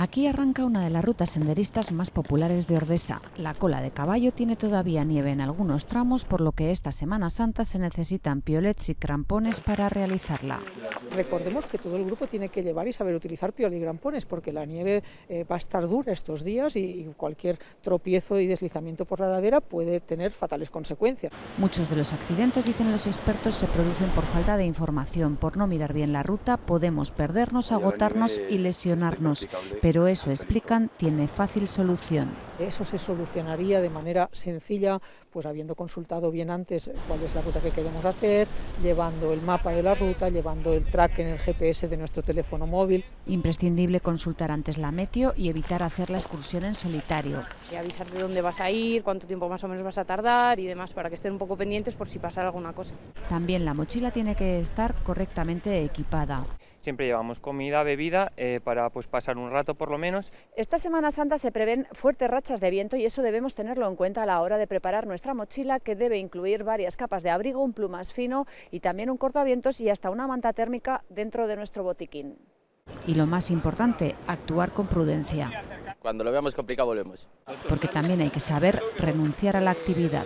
Aquí arranca una de las rutas senderistas más populares de Ordesa. La Cola de Caballo tiene todavía nieve en algunos tramos, por lo que esta Semana Santa se necesitan piolets y crampones para realizarla. Recordemos que todo el grupo tiene que llevar y saber utilizar piol y crampones, porque la nieve va a estar dura estos días y cualquier tropiezo y deslizamiento por la ladera puede tener fatales consecuencias. Muchos de los accidentes, dicen los expertos, se producen por falta de información. Por no mirar bien la ruta podemos perdernos, agotarnos y lesionarnos. Pero eso, explican, tiene fácil solución. Eso se solucionaría de manera sencilla, pues habiendo consultado bien antes cuál es la ruta que queremos hacer, llevando el mapa de la ruta, llevando el track en el GPS de nuestro teléfono móvil. Imprescindible consultar antes la meteo y evitar hacer la excursión en solitario. Y avisar de dónde vas a ir, cuánto tiempo más o menos vas a tardar y demás, para que estén un poco pendientes por si pasa alguna cosa. También la mochila tiene que estar correctamente equipada. Siempre llevamos comida, bebida, para pasar un rato por lo menos. Esta Semana Santa se prevén fuertes rachas de viento y eso debemos tenerlo en cuenta a la hora de preparar nuestra mochila, que debe incluir varias capas de abrigo, un plumas fino y también un cortavientos y hasta una manta térmica dentro de nuestro botiquín. Y lo más importante, actuar con prudencia. Cuando lo veamos complicado volvemos. Porque también hay que saber renunciar a la actividad.